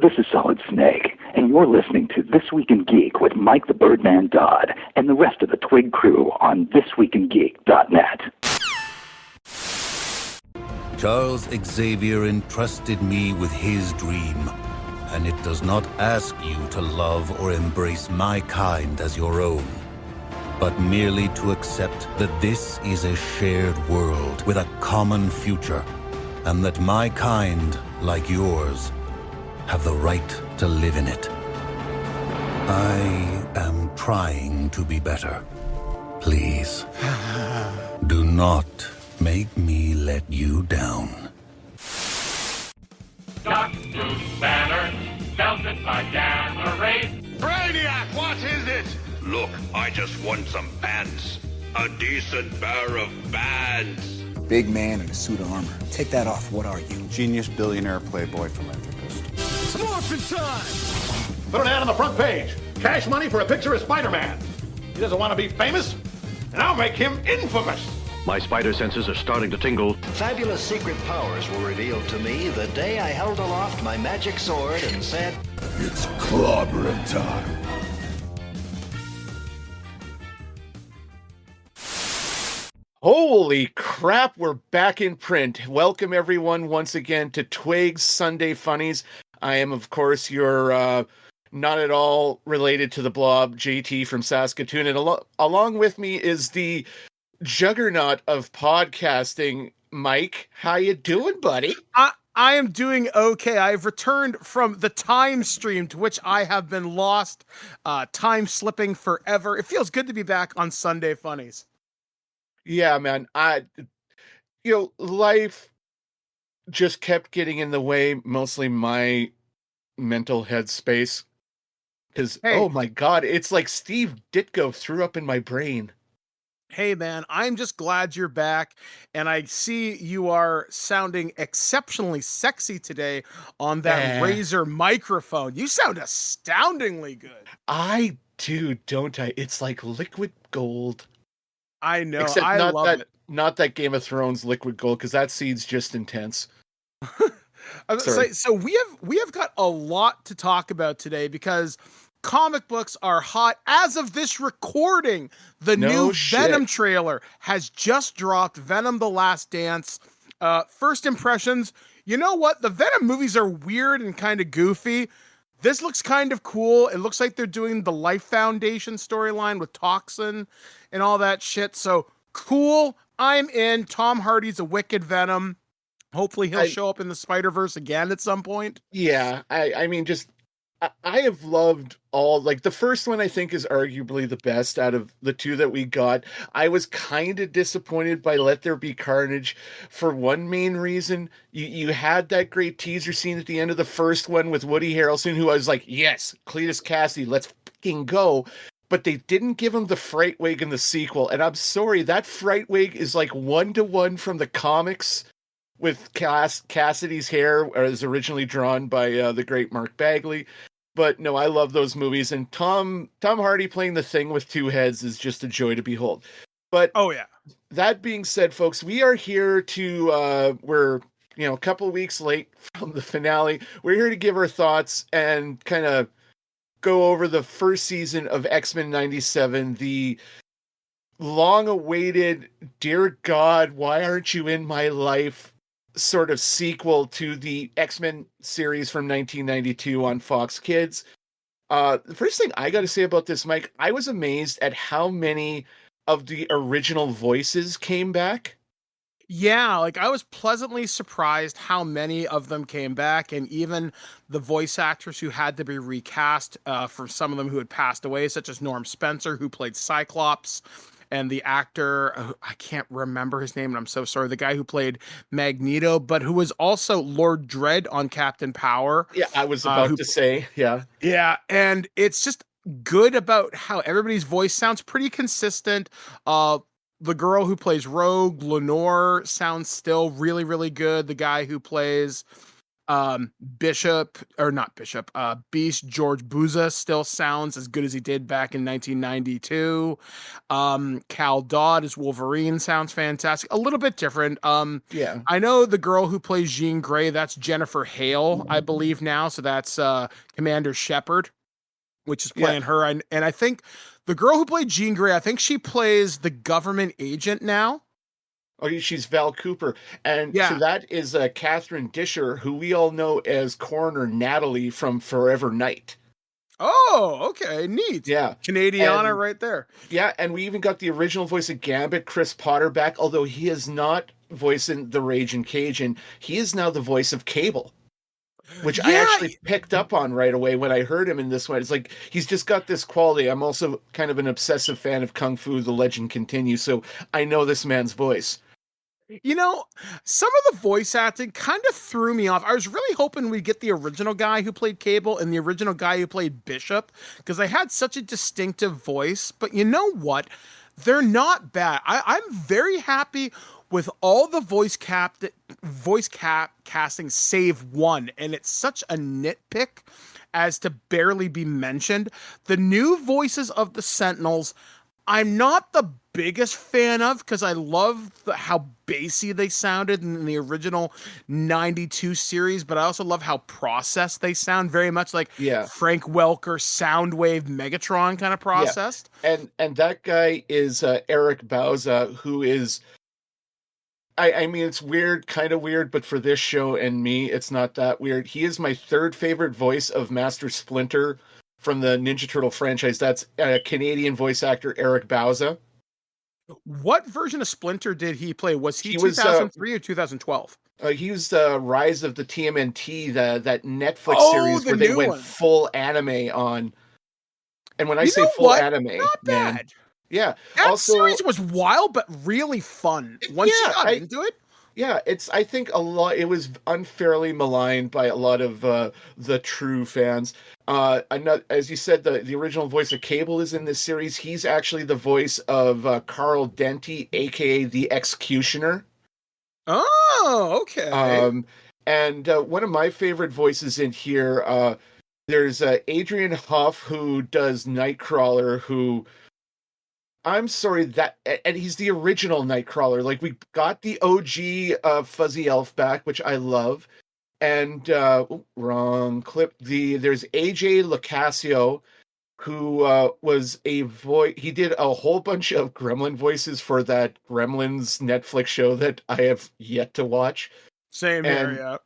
This is Solid Snake, and you're listening to This Week in Geek with Mike the Birdman Dodd and the rest of the Twig crew on ThisWeekInGeek.net. Charles Xavier entrusted me with his dream, and it does not ask you to love or embrace my kind as your own, but merely to accept that this is a shared world with a common future, and that my kind, like yours, have the right to live in it. I am trying to be better. Please, do not make me let you down. Dr. Banner, belted by gamma rays. Brainiac, what is it? Look, I just want some pants. A decent pair of pants. Big man in a suit of armor. Take that off. What are you? Genius, billionaire, playboy, philanthropist. It's morphin' time! Put an ad on the front page. Cash money for a picture of Spider-Man. He doesn't want to be famous, and I'll make him infamous. My spider senses are starting to tingle. Fabulous secret powers were revealed to me the day I held aloft my magic sword and said, It's clobbering time. Holy crap, we're back in print. Welcome everyone once again to TWIG Sunday Funnies. I am, of course, your not at all related to the blob, JT from Saskatoon. And along with me is the juggernaut of podcasting, Mike. How you doing, buddy? I am doing okay. I've returned from the time stream to which I have been lost, time slipping forever. It feels good to be back on Sunday Funnies. Yeah, man. Life just kept getting in the way, mostly my mental headspace. Because, oh my God, it's like Steve Ditko threw up in my brain. Hey, man, I'm just glad you're back. And I see you are sounding exceptionally sexy today on that Razer microphone. You sound astoundingly good. I do, don't I? It's like liquid gold. I know. Except I love it. Not that Game of Thrones liquid gold, because that seed's just intense. So we have got a lot to talk about today because comic books are hot. As of this recording, the new Venom trailer has just dropped. Venom: The Last Dance. First impressions. You know what? The Venom movies are weird and kind of goofy. This looks kind of cool. It looks like they're doing the Life Foundation storyline with Toxin and all that shit. So cool. I'm in. Tom Hardy's a wicked Venom. Hopefully he'll show up in the Spider-Verse again at some point. Yeah. I have loved all, like, the first one I think is arguably the best out of the two that we got. I was kind of disappointed by Let There Be Carnage for one main reason. You had that great teaser scene at the end of the first one with Woody Harrelson, who I was like, yes, Cletus Cassidy, let's fucking go. But they didn't give him the fright wig in the sequel. And I'm sorry, that fright wig is like 1-to-1 from the comics with Cassidy's hair, as originally drawn by the great Mark Bagley. But no, I love those movies, and Tom Hardy playing the Thing with two heads is just a joy to behold. But oh yeah, that being said, folks, we are here to we're a couple of weeks late from the finale. We're here to give our thoughts and kind of go over the first season of X-Men '97, the long-awaited, dear God, why aren't you in my life sort of sequel to the X-Men series from 1992 on Fox Kids. The first thing I got to say about this, Mike, I was amazed at how many of the original voices came back. Yeah, like I was pleasantly surprised how many of them came back, and even the voice actors who had to be recast for some of them who had passed away, such as Norm Spencer, who played Cyclops, and the actor, I can't remember his name, and I'm so sorry, the guy who played Magneto, but who was also Lord Dredd on Captain Power. Yeah, I was about to say, yeah. Yeah, and it's just good about how everybody's voice sounds pretty consistent. The girl who plays Rogue, Lenore, sounds still really, really good. The guy who plays Beast George Buza still sounds as good as he did back in 1992. Cal Dodd as Wolverine sounds fantastic. A little bit different. Yeah. I know the girl who plays Jean Grey, that's Jennifer Hale, I believe now. So that's Commander Shepard, which is playing her. And I think the girl who played Jean Grey, I think she plays the government agent now. Oh, she's Val Cooper. And so that is Catherine Disher, who we all know as Coroner Natalie from Forever Night. Oh, okay. Neat. Yeah. Canadiana right there. Yeah, and we even got the original voice of Gambit, Chris Potter, back, although he is not voicing the Raging Cajun. He is now the voice of Cable, which I actually picked up on right away when I heard him in this one. It's like, he's just got this quality. I'm also kind of an obsessive fan of Kung Fu, The Legend Continues, so I know this man's voice. You know, some of the voice acting kind of threw me off. I was really hoping we'd get the original guy who played Cable and the original guy who played Bishop, because they had such a distinctive voice. But you know what? They're not bad. I'm very happy with all the voice casting save one, and it's such a nitpick as to barely be mentioned. The new voices of the Sentinels, I'm not the biggest fan of, because I love how bassy they sounded in the original 92 series, but I also love how processed they sound, very much like Frank Welker Soundwave Megatron kind of processed. Yeah. And that guy is Eric Bauza, who is, I mean, it's weird, kind of weird, but for this show and me, it's not that weird. He is my third favorite voice of Master Splinter from the Ninja Turtle franchise. That's Canadian voice actor Eric Bauza. What version of Splinter did he play? Was he 2003 or 2012? He was the Rise of the TMNT, that Netflix series where they went full anime on. And when I say full anime, not bad. Yeah. That also, series was wild, but really fun. Once you got into it. Yeah, I think it was unfairly maligned by a lot of the true fans. As you said, the original voice of Cable is in this series. He's actually the voice of Carl Denty, aka the Executioner. Oh, okay. And one of my favorite voices in here, there's Adrian Huff, who does Nightcrawler, who... I'm sorry, and he's the original Nightcrawler. Like, we got the OG Fuzzy Elf back, which I love. And, wrong clip. There's AJ Locascio, who was a voice. He did a whole bunch of Gremlin voices for that Gremlins Netflix show that I have yet to watch. Same here, yeah.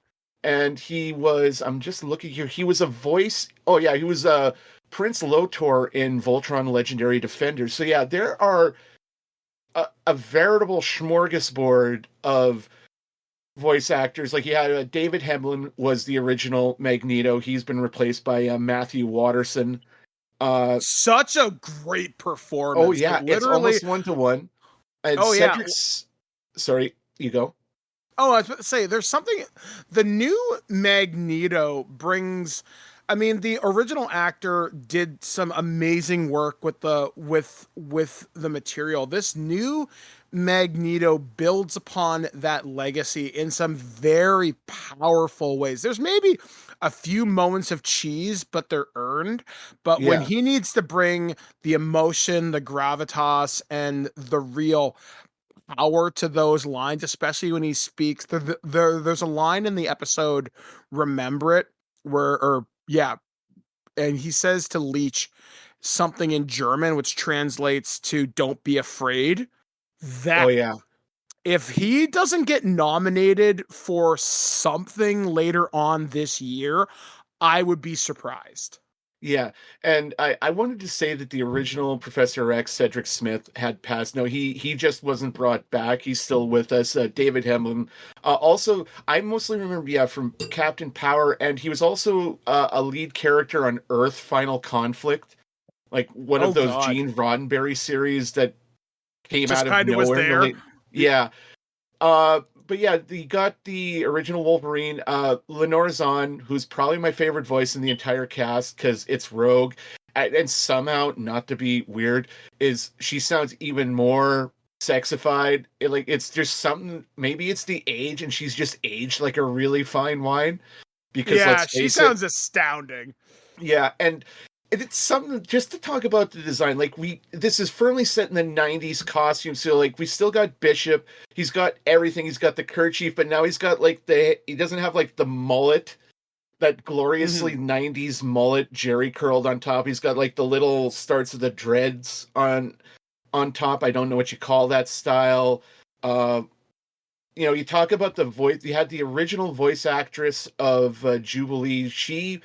And he was, I'm just looking here, he was a voice. Oh, yeah, he was Prince Lotor in Voltron Legendary Defenders. So yeah, there are a veritable smorgasbord of voice actors. Like, yeah, David Hemlin was the original Magneto. He's been replaced by Matthew Watterson. Such a great performance. Oh yeah, it's almost 1-to-1. And Cedric's... Sorry, you go. Oh, I was about to say, there's something... The new Magneto brings... I mean, the original actor did some amazing work with the material. This new Magneto builds upon that legacy in some very powerful ways. There's maybe a few moments of cheese, but they're earned. But when he needs to bring the emotion, the gravitas, and the real power to those lines, especially when he speaks, there's a line in the episode, Remember It, and he says to Leech something in German, which translates to "Don't be afraid." If he doesn't get nominated for something later on this year, I would be surprised. Yeah, and I wanted to say that the original Professor X, Cedric Smith, had passed. No, he just wasn't brought back. He's still with us. David Hemlin. Also, I mostly remember, from Captain Power, and he was also a lead character on Earth Final Conflict, like one of those Gene Roddenberry series that came just out of nowhere. Yeah. But yeah, you got the original Wolverine, Lenore Zahn, who's probably my favorite voice in the entire cast because it's Rogue, and somehow, not to be weird, she sounds even more sexified. It's just something. Maybe it's the age, and she's just aged like a really fine wine. Because let's face she sounds astounding. Yeah, and it's something just to talk about the design. Like this is firmly set in the 90s costume. So like we still got Bishop. He's got everything. He's got the kerchief, but now he's got like he doesn't have like the mullet, that gloriously 90s mullet jerry curled on top. He's got like the little starts of the dreads on top. I don't know what you call that style. You talk about the voice. You had the original voice actress of Jubilee. She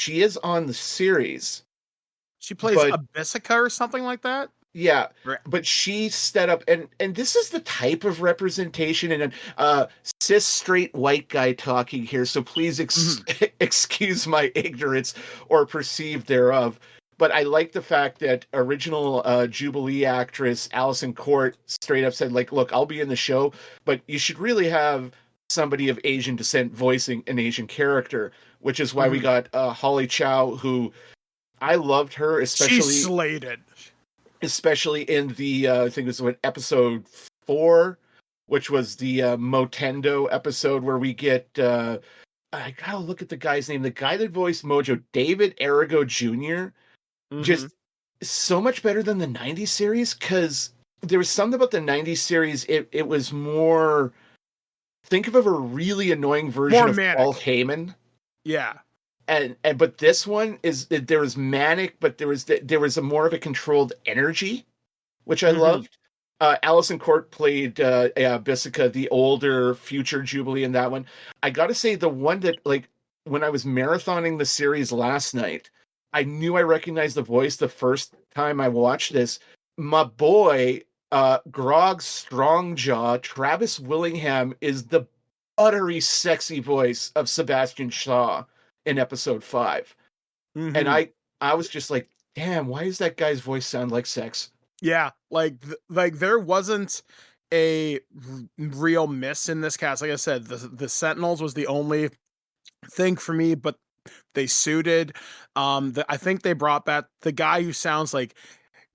is on the series. She plays Abyssica or something like that. Yeah, but she set up, and this is the type of representation, and cis straight white guy talking here. So please excuse my ignorance or perceived thereof. But I like the fact that original Jubilee actress Allison Court straight up said, like, look, I'll be in the show, but you should really have somebody of Asian descent voicing an Asian character, which is why we got Holly Chow, who I loved her, especially. She slayed it. Especially in the, I think it was episode 4, which was the Motendo episode where we get, I gotta look at the guy's name, the guy that voiced Mojo, David Arago Jr., just so much better than the 90s series, because there was something about the 90s series, it was more, think of a really annoying version of Paul Heyman. Yeah. But this one there was manic, but there was a more of a controlled energy, which I loved. Allison Court played Abyssica, the older future Jubilee in that one. I got to say, the one that, like, when I was marathoning the series last night, I knew I recognized the voice the first time I watched this. My boy, Grog Strongjaw, Travis Willingham, is the buttery, sexy voice of Sebastian Shaw in episode 5. And I was just like, damn, why does that guy's voice sound like sex? Yeah, like there wasn't a real miss in this cast. Like I said, the Sentinels was the only thing for me, but they suited. I think they brought back the guy who sounds like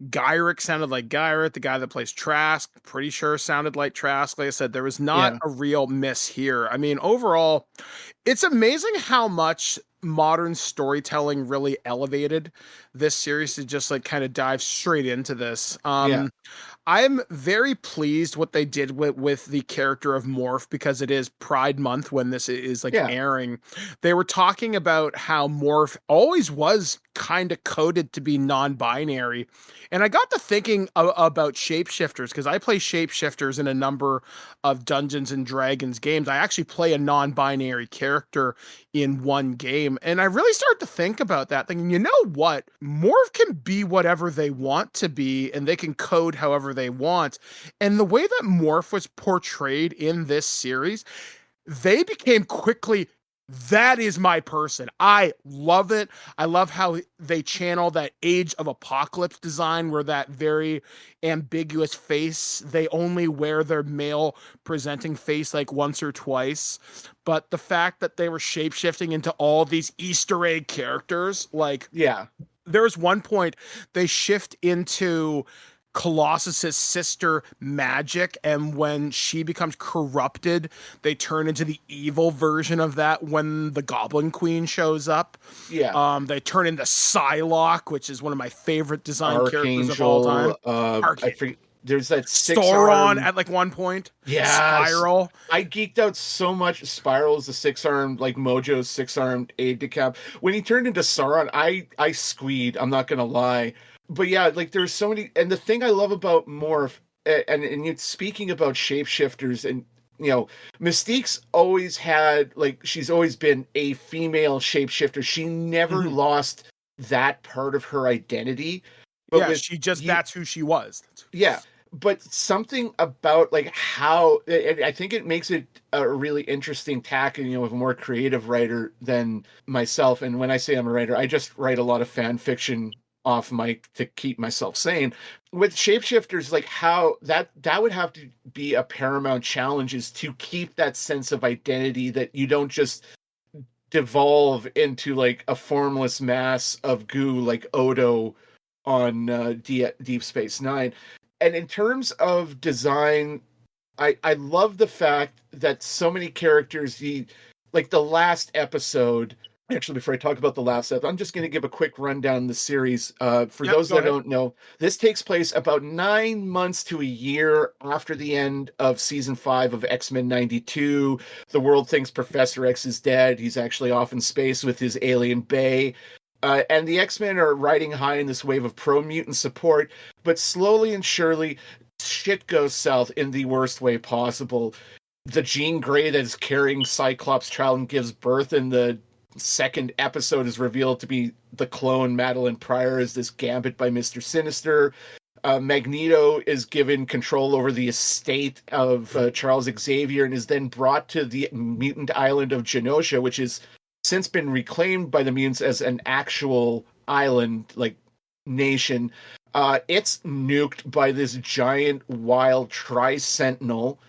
Gyrick sounded like Gyrick. The guy that plays Trask, pretty sure sounded like Trask. Like I said, there was not a real miss here. I mean, overall, it's amazing how much modern storytelling really elevated this series to just like kind of dive straight into this. I'm very pleased what they did with the character of Morph, because it is Pride Month when this is like airing. They were talking about how Morph always was kind of coded to be non-binary. And I got to thinking about shapeshifters, because I play shapeshifters in a number of Dungeons and Dragons games. I actually play a non-binary character in one game. And I really started to think about that, thinking, you know what? Morph can be whatever they want to be, and they can code however they want. And the way that Morph was portrayed in this series, they became quickly, that is my person. I love it. I love how they channel that Age of Apocalypse design, where that very ambiguous face, they only wear their male presenting face like once or twice. But the fact that they were shapeshifting into all these Easter egg characters, like, there's one point they shift into Colossus's sister Magic, and when she becomes corrupted, they turn into the evil version of that when the Goblin Queen shows up. They turn into Psylocke, which is one of my favorite design characters of all time. I forget, there's that Sauron at like one point. Spiral. I geeked out so much. Spiral is the 6-armed, like Mojo's 6-armed aide de camp. When he turned into Sauron, I squeed. I'm not gonna lie. But yeah, like there's so many, and the thing I love about Morph, and you're speaking about shapeshifters, and you know, Mystique's always had, like, she's always been a female shapeshifter. She never lost that part of her identity. But that's who she was. Yeah, but something about like how, I think it makes it a really interesting tack, and with a more creative writer than myself. And when I say I'm a writer, I just write a lot of fan fiction off mic to keep myself sane. With shapeshifters, like how that would have to be a paramount challenge, is to keep that sense of identity, that you don't just devolve into like a formless mass of goo like Odo on Deep Space Nine. And in terms of design, I love the fact that so many characters, like the last episode. Actually, before I talk about the last episode, I'm just going to give a quick rundown of the series. For those that don't know, this takes place about 9 months to a year after the end of season 5 of X-Men 92. The world thinks Professor X is dead. He's actually off in space with his alien Bay. And the X-Men are riding high in this wave of pro-mutant support, but slowly and surely, shit goes south in the worst way possible. The Jean Grey that is carrying Cyclops' child and gives birth in the second episode is revealed to be the clone Madeline Pryor as this Gambit by Mr. Sinister. Magneto is given control over the estate of Charles Xavier and is then brought to the mutant island of Genosha, which has since been reclaimed by the mutants as an actual island, like nation. It's nuked by this giant wild Tri-Sentinel.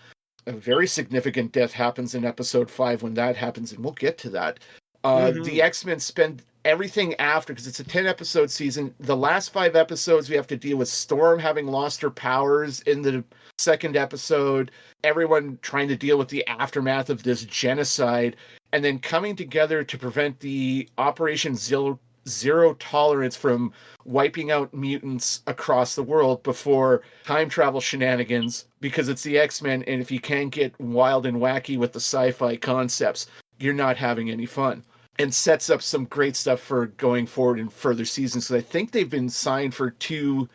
A very significant death happens in episode 5 when that happens, and we'll get to that. The X-Men spend everything after, because it's a 10-episode season. The last 5 episodes, we have to deal with Storm having lost her powers in the second episode, everyone trying to deal with the aftermath of this genocide, and then coming together to prevent the Operation Zero Tolerance from wiping out mutants across the world before time travel shenanigans, because it's the X-Men, and if you can't get wild and wacky with the sci-fi concepts, you're not having any fun. And sets up some great stuff for going forward in further seasons. So I think they've been signed for 2.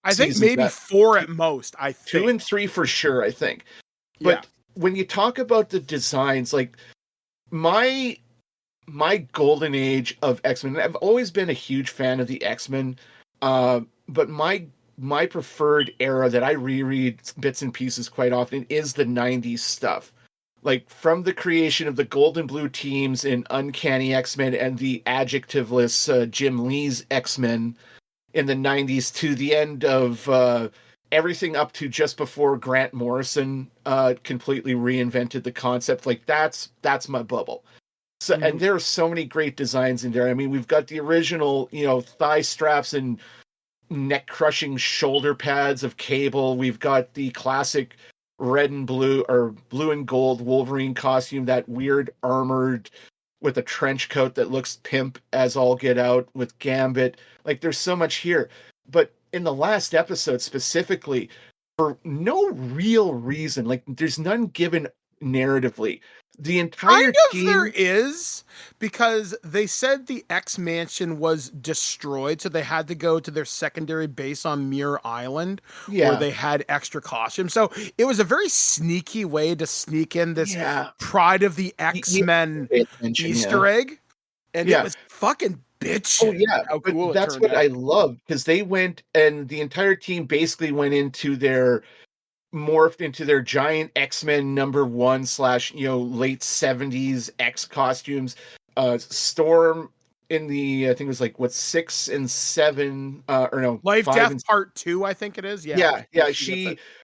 I think maybe 4 at most. 2 and 3 for sure, I think. But when you talk about the designs, like my golden age of X-Men, I've always been a huge fan of the X-Men, but my preferred era that I reread bits and pieces quite often is the 90s stuff. Like, from the creation of the gold and blue teams in Uncanny X-Men and the adjectiveless Jim Lee's X-Men in the 90s to the end of everything up to just before Grant Morrison completely reinvented the concept. Like, that's my bubble. So, and there are so many great designs in there. I mean, we've got the original, thigh straps and neck-crushing shoulder pads of Cable. We've got the classic red and blue or blue and gold Wolverine costume, that weird armored with a trench coat that looks pimp as all get out with Gambit. Like, there's so much here. But in the last episode specifically, for no real reason, like, there's none given narratively, the entire team... there is, because they said the X-Mansion was destroyed, so they had to go to their secondary base on Muir Island, where they had extra costumes. So it was a very sneaky way to sneak in this Pride of the X-Men Easter egg, and it was fucking bitch. Oh yeah, but that's what I love, because they went, and the entire team basically went into their... morphed into their giant X-Men #1 / late 70s X costumes. Storm in the, I think it was like 6 and 7 or no, Life 5 Death and... Part 2, I think it is. Yeah.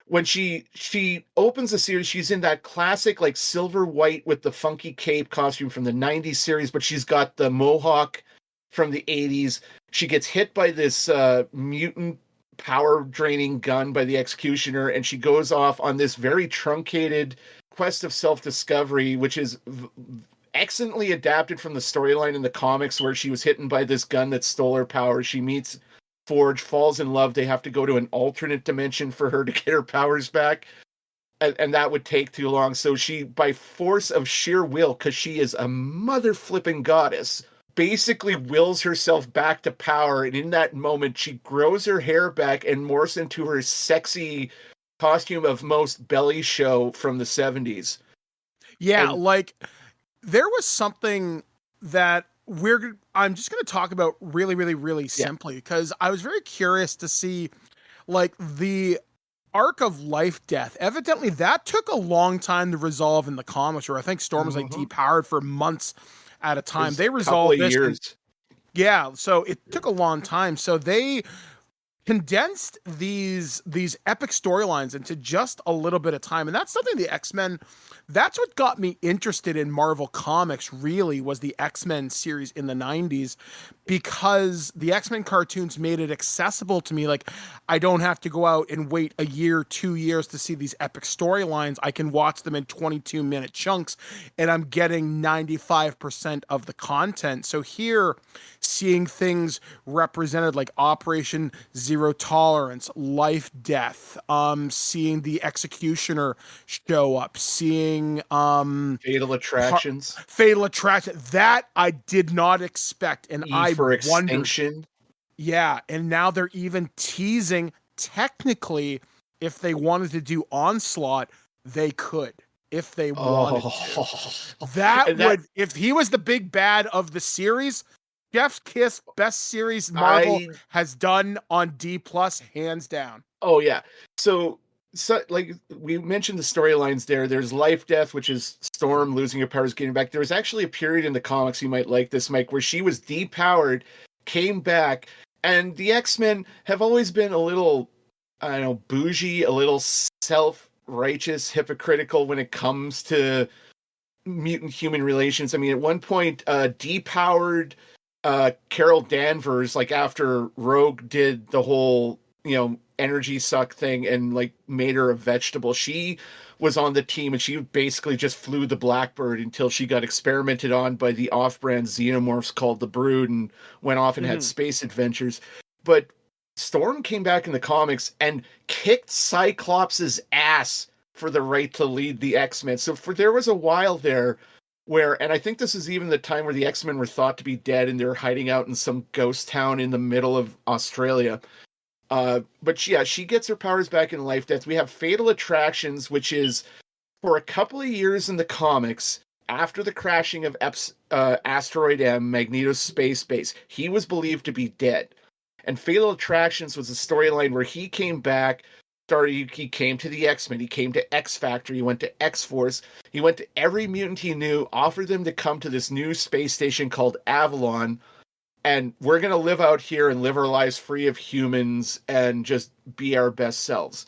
When she opens the series, she's in that classic like silver white with the funky cape costume from the 90s series, but she's got the mohawk from the 80s. She gets hit by this mutant power draining gun by the Executioner, and she goes off on this very truncated quest of self-discovery, which is excellently adapted from the storyline in the comics, where she was hit by this gun that stole her powers. She meets Forge, falls in love. They have to go to an alternate dimension for her to get her powers back, and that would take too long. So she, by force of sheer will, because she is a mother flipping goddess, basically wills herself back to power, and in that moment she grows her hair back and morphs into her sexy costume of most belly show from the 70s. Like, there was something that I'm just going to talk about really, really, really simply, because I was very curious to see, like, the arc of life death. Evidently that took a long time to resolve in the comics, where I think Storm was like depowered for months at a time. They resolved this. Years. So it took a long time. So they condensed these epic storylines into just a little bit of time. And that's something the X-Men, that's what got me interested in Marvel Comics, really, was the X-Men series in the 90s, because the X-Men cartoons made it accessible to me. Like, I don't have to go out and wait a year, 2 years to see these epic storylines. I can watch them in 22-minute chunks, and I'm getting 95% of the content. So here, seeing things represented like Operation Zero Tolerance, Life Death, seeing the Executioner show up, seeing Fatal Attractions. Fatal Attraction, that I did not expect, and I for wondered. Extinction. Yeah, and now they're even teasing, technically, if they wanted to do Onslaught, they could. If they wanted to. That would, if he was the big bad of the series, Jeff's Kiss, best series Marvel has done on D+, hands down. Oh, yeah. So like we mentioned the storylines there. There's Life Death, which is Storm losing her powers, getting back. There was actually a period in the comics, you might like this, Mike, where she was depowered, came back, and the X-Men have always been a little, I don't know, bougie, a little self-righteous, hypocritical when it comes to mutant-human relations. I mean, at one point, depowered Carol Danvers, like after Rogue did the whole, energy suck thing and like made her a vegetable. She was on the team and she basically just flew the Blackbird until she got experimented on by the off-brand xenomorphs called the Brood and went off and had space adventures. But Storm came back in the comics and kicked Cyclops' ass for the right to lead the X-Men. So there was a while there where, and I think this is even the time where the X-Men were thought to be dead and they're hiding out in some ghost town in the middle of Australia. But yeah, she gets her powers back in Life Death. We have Fatal Attractions, which is for a couple of years in the comics, after the crashing of Asteroid M, Magneto's space base, he was believed to be dead. And Fatal Attractions was a storyline where he came back, he came to the X-Men, he came to X-Factor, he went to X-Force, he went to every mutant he knew, offered them to come to this new space station called Avalon, and we're going to live out here and live our lives free of humans and just be our best selves.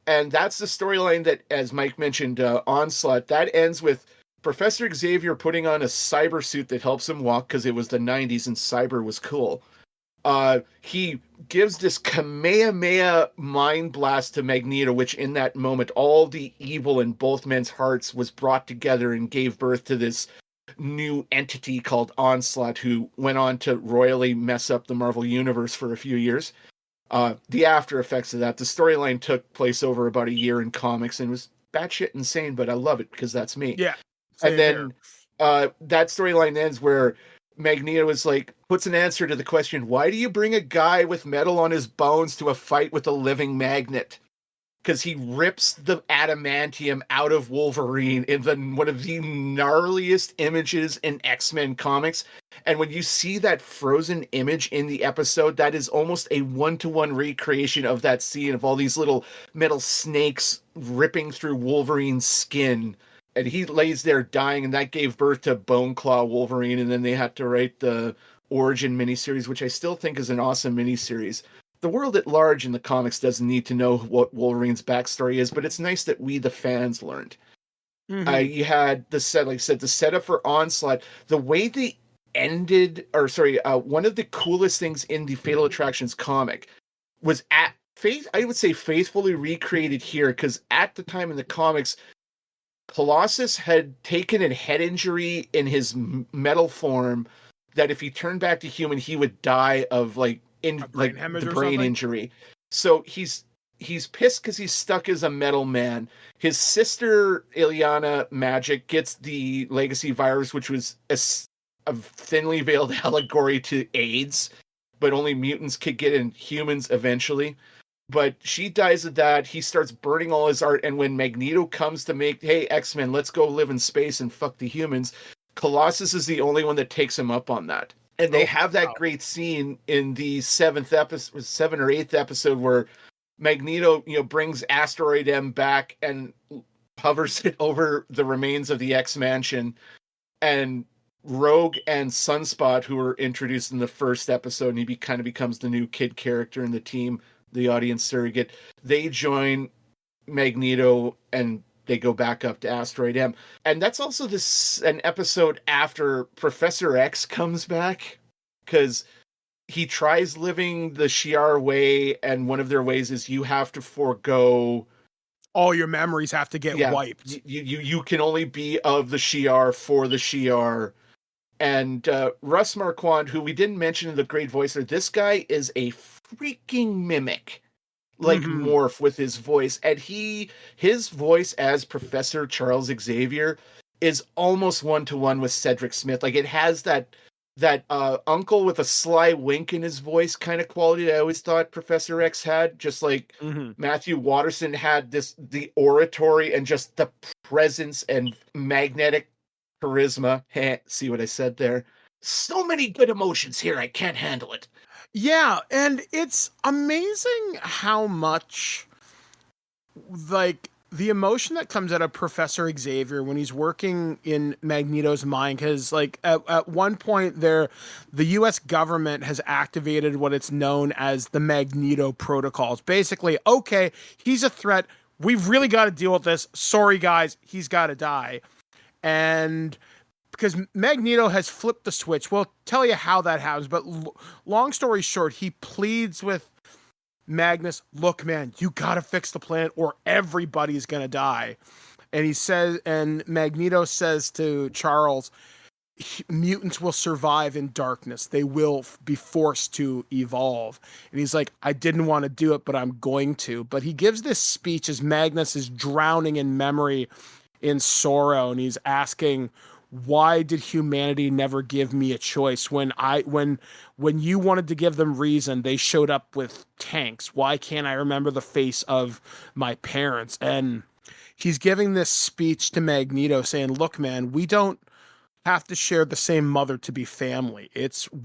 And that's the storyline that, as Mike mentioned, Onslaught, that ends with Professor Xavier putting on a cyber suit that helps him walk because it was the 90s and cyber was cool. He gives this Kamehameha mind blast to Magneto, which in that moment, all the evil in both men's hearts was brought together and gave birth to this new entity called Onslaught, who went on to royally mess up the Marvel Universe for a few years. The after effects of that, the storyline took place over about a year in comics and was batshit insane, but I love it because that's me. Yeah. And then that storyline ends where Magneto is like, puts an answer to the question, why do you bring a guy with metal on his bones to a fight with a living magnet? Because he rips the adamantium out of Wolverine in one of the gnarliest images in X-Men comics. And when you see that frozen image in the episode, that is almost a one-to-one recreation of that scene of all these little metal snakes ripping through Wolverine's skin. And he lays there dying, and that gave birth to Bone Claw Wolverine, and then they had to write the Origin miniseries, which I still think is an awesome miniseries. The world at large in the comics doesn't need to know what Wolverine's backstory is, but it's nice that we, the fans, learned. You had the setup for Onslaught. The way they ended, one of the coolest things in the Fatal Attractions comic was I would say faithfully recreated here, because at the time in the comics, Colossus had taken a head injury in his metal form that if he turned back to human, he would die of the brain injury. So he's pissed because he's stuck as a metal man. His sister Ileana Magic gets the legacy virus, which was a thinly veiled allegory to AIDS, but only mutants could get in humans eventually. But she dies of that. He starts burning all his art, and when Magneto comes to make, hey, X-Men, let's go live in space and fuck the humans, Colossus is the only one that takes him up on that. And they have that great scene in the 7th or 8th episode where Magneto, brings Asteroid M back and hovers it over the remains of the X-Mansion. And Rogue and Sunspot, who were introduced in the first episode, and he kind of becomes the new kid character in the team, the audience surrogate. They join Magneto and they go back up to Asteroid M. And that's also an episode after Professor X comes back, because he tries living the Shi'ar way, and one of their ways is you have to forego... all your memories have to get wiped. You can only be of the Shi'ar for the Shi'ar. And Russ Marquand, who we didn't mention in the great voicer, this guy is a freaking mimic. Like morph with his voice, and his voice as Professor Charles Xavier is almost one-to-one with Cedric Smith. Like, it has that uncle with a sly wink in his voice kind of quality that I always thought Professor X had, just like Matthew Watterson had the oratory and just the presence and magnetic charisma. See what I said there? So many good emotions here, I can't handle it. Yeah, and it's amazing how much, like, the emotion that comes out of Professor Xavier when he's working in Magneto's mind, because, like, at one point the U.S. government has activated what it's known as the Magneto protocols. Basically, okay, he's a threat. We've really got to deal with this. Sorry, guys, he's got to die. And... because Magneto has flipped the switch. We'll tell you how that happens, but long story short, he pleads with Magnus, look, man, you gotta fix the planet or everybody's gonna die. And Magneto says to Charles, mutants will survive in darkness. They will be forced to evolve. And he's like, I didn't want to do it, but I'm going to. But he gives this speech as Magnus is drowning in memory, in sorrow, and he's asking, why did humanity never give me a choice? When you wanted to give them reason, they showed up with tanks. Why can't I remember the face of my parents? And he's giving this speech to Magneto saying, look, man, we don't have to share the same mother to be family.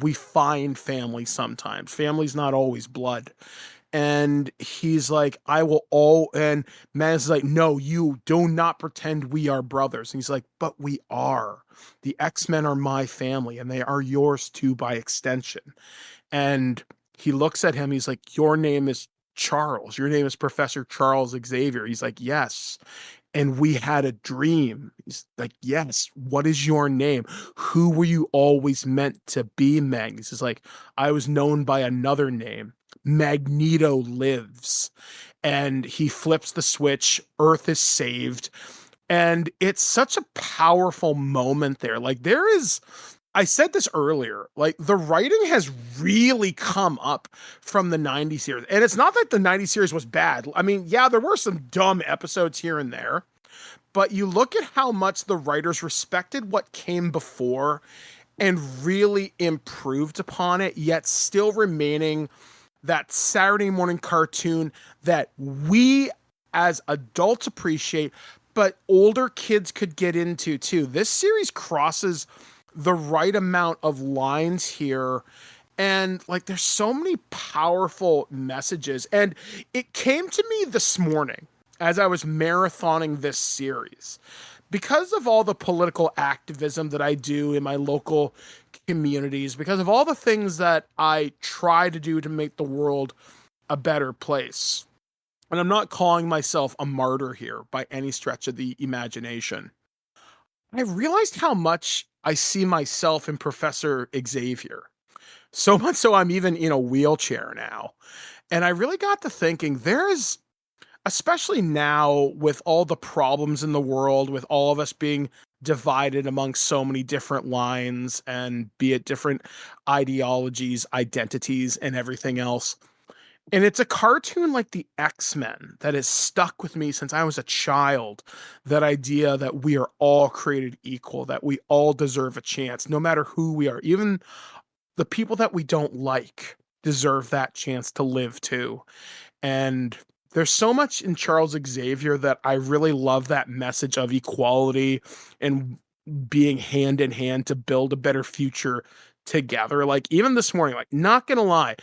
We find family sometimes. Family's not always blood. And he's like, and Man's like, no, you do not pretend we are brothers. And he's like, but we are. The X-Men are my family, and they are yours too by extension. And he looks at him, he's like, your name is Charles. Your name is Professor Charles Xavier. He's like, yes. And we had a dream. He's like, yes. What is your name? Who were you always meant to be, Magnus? He's like, I was known by another name. Magneto lives. And he flips the switch. Earth is saved. And it's such a powerful moment there. Like, I said this earlier, like, the writing has really come up from the 90s series. And it's not that the 90s series was bad. I mean, yeah, there were some dumb episodes here and there, but you look at how much the writers respected what came before and really improved upon it, yet still remaining that Saturday morning cartoon that we as adults appreciate, but older kids could get into too. This series crosses the right amount of lines here. And like, there's so many powerful messages. And it came to me this morning as I was marathoning this series, because of all the political activism that I do in my local communities, because of all the things that I try to do to make the world a better place. And I'm not calling myself a martyr here by any stretch of the imagination. I realized how much I see myself in Professor Xavier. So much so I'm even in a wheelchair now. And I really got to thinking, there's, especially now with all the problems in the world, with all of us being divided among so many different lines and be it different ideologies, identities, and everything else. And it's a cartoon like the X-Men that has stuck with me since I was a child. That idea that we are all created equal, that we all deserve a chance, no matter who we are. Even the people that we don't like deserve that chance to live too. And there's so much in Charles Xavier that I really love, that message of equality and being hand in hand to build a better future together. Like, even this morning, like, not gonna lie,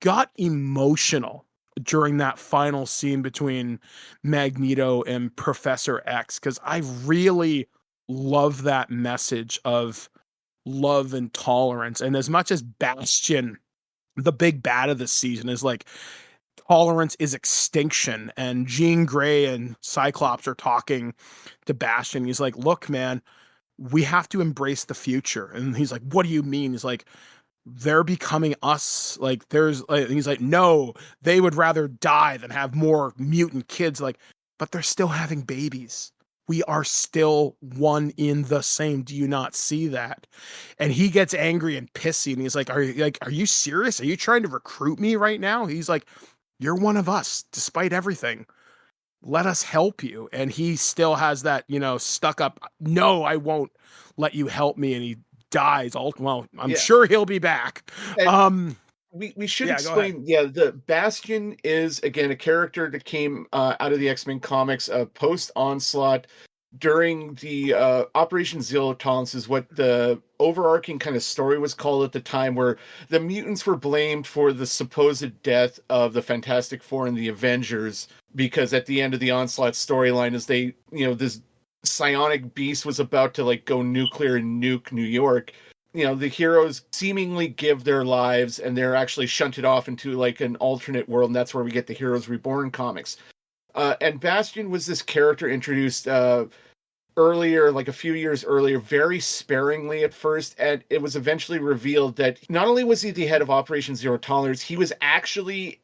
got emotional during that final scene between Magneto and Professor X, because I really love that message of love and tolerance. And as much as Bastion, the big bad of this season, is like, tolerance is extinction, and Jean Grey and Cyclops are talking to Bastion. He's like, look, man, we have to embrace the future. And he's like, what do you mean? He's like, they're becoming us. Like, he's like, no, they would rather die than have more mutant kids. Like, but they're still having babies. We are still one in the same. Do you not see that? And he gets angry and pissy, and he's like, are you serious? Are you trying to recruit me right now? He's like, you're one of us, despite everything. Let us help you. And he still has that, stuck up, no, I won't let you help me. And he dies. I'm sure he'll be back. We should explain. Yeah, the Bastion is, again, a character that came out of the X-Men comics post Onslaught. During the Operation Zero Tolerance is what the overarching kind of story was called at the time, where the mutants were blamed for the supposed death of the Fantastic Four and the Avengers, because at the end of the Onslaught storyline, as they, this psionic beast was about to like go nuclear and nuke New York, the heroes seemingly give their lives and they're actually shunted off into like an alternate world, and that's where we get the Heroes Reborn comics. And Bastion was this character introduced earlier, like a few years earlier, very sparingly at first, and it was eventually revealed that not only was he the head of Operation Zero Tolerance, he was actually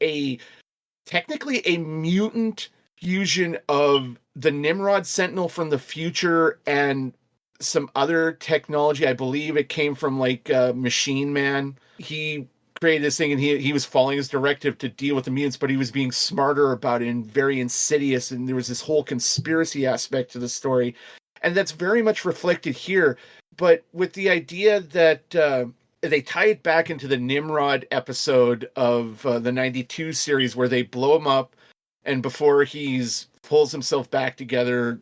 technically a mutant fusion of the Nimrod Sentinel from the future and some other technology. I believe it came from like Machine Man. He created this thing, and he was following his directive to deal with the mutants, but he was being smarter about it and very insidious, and there was this whole conspiracy aspect to the story, and that's very much reflected here, but with the idea that they tie it back into the Nimrod episode of the 92 series, where they blow him up, and before he's pulls himself back together,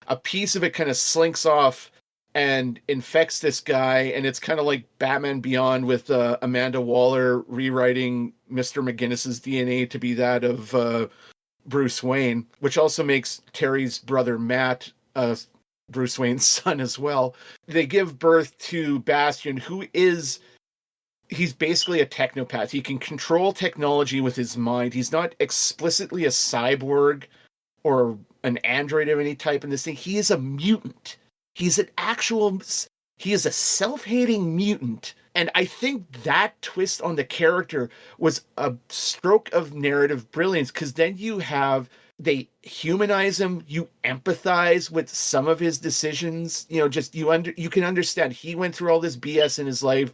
a piece of it kind of slinks off and infects this guy, and it's kind of like Batman Beyond with Amanda Waller rewriting Mr. McGinnis's DNA to be that of Bruce Wayne, which also makes Terry's brother Matt Bruce Wayne's son as well. They give birth to Bastion, he's basically a technopath. He can control technology with his mind. He's not explicitly a cyborg or an android of any type in this thing. He is a mutant. He is a self-hating mutant. And I think that twist on the character was a stroke of narrative brilliance, because then they humanize him, you empathize with some of his decisions, you can understand he went through all this BS in his life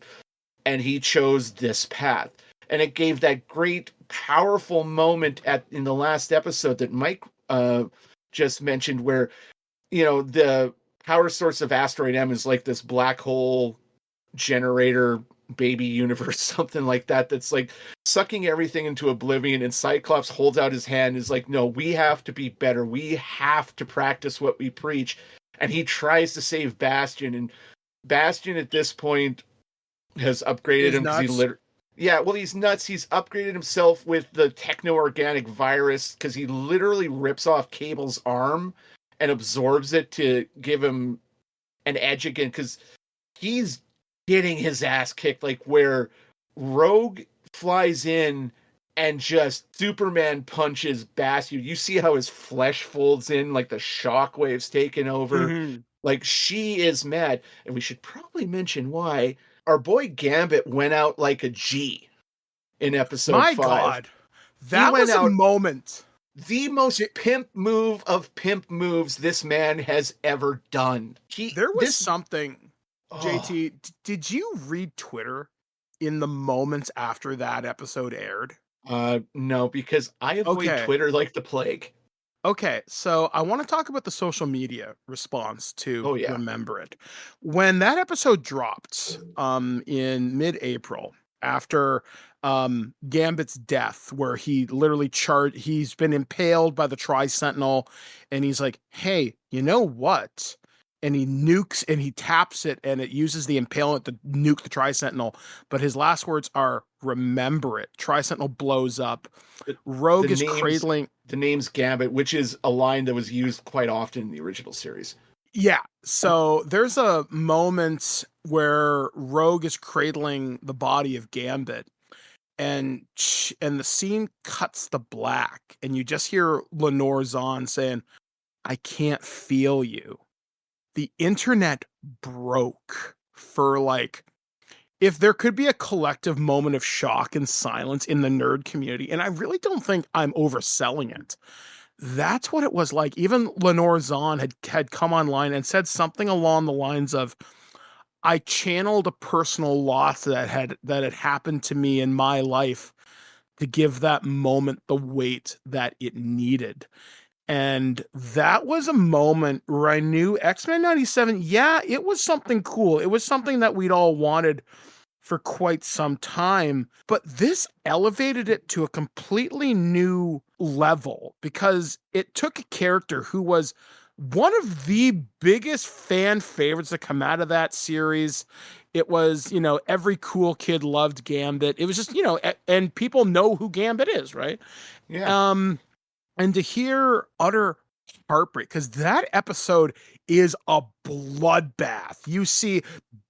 and he chose this path. And it gave that great, powerful moment in the last episode that Mike just mentioned, where, the power source of Asteroid M is like this black hole generator baby universe, something like that, that's like sucking everything into oblivion, and Cyclops holds out his hand and is like, no, we have to be better. We have to practice what we preach. And he tries to save Bastion, and Bastion at this point has upgraded him because he's nuts. He's upgraded himself with the techno-organic virus, because he literally rips off Cable's arm and absorbs it to give him an edge again, because he's getting his ass kicked, like where Rogue flies in and just Superman punches Bastion. You see how his flesh folds in, like the shockwaves taking over. Mm-hmm. Like, she is mad. And we should probably mention why our boy Gambit went out like a G in episode 5. My God. That was a moment. The most pimp move of pimp moves this man has ever done. Something, JT, did you read Twitter in the moments after that episode aired? No, because I avoid Twitter like the plague. Okay, so I want to talk about the social media response to Remember It. When that episode dropped in mid-April, after Gambit's death, where he literally he's been impaled by the Tri-Sentinel, and he's like, hey, you know what? And he nukes and he taps it, and it uses the impalement to nuke the Tri-Sentinel. But his last words are, remember it. Tri-Sentinel blows up. Rogue is cradling. The name's Gambit, which is a line that was used quite often in the original series. Yeah. So there's a moment where Rogue is cradling the body of Gambit, and the scene cuts to black, and you just hear Lenore Zahn saying, "I can't feel you." The internet broke for like, if there could be a collective moment of shock and silence in the nerd community, and I really don't think I'm overselling it, that's what it was like. Even Lenore Zahn had come online and said something along the lines of, "I channeled a personal loss that had happened to me in my life to give that moment the weight that it needed." And that was a moment where I knew X-Men 97, yeah, it was something cool. It was something that we'd all wanted for quite some time, but this elevated it to a completely new level because it took a character who was one of the biggest fan favorites to come out of that series. It was, every cool kid loved Gambit. It was just, and people know who Gambit is, right? Yeah. And to hear utter heartbreak, because that episode is a bloodbath. You see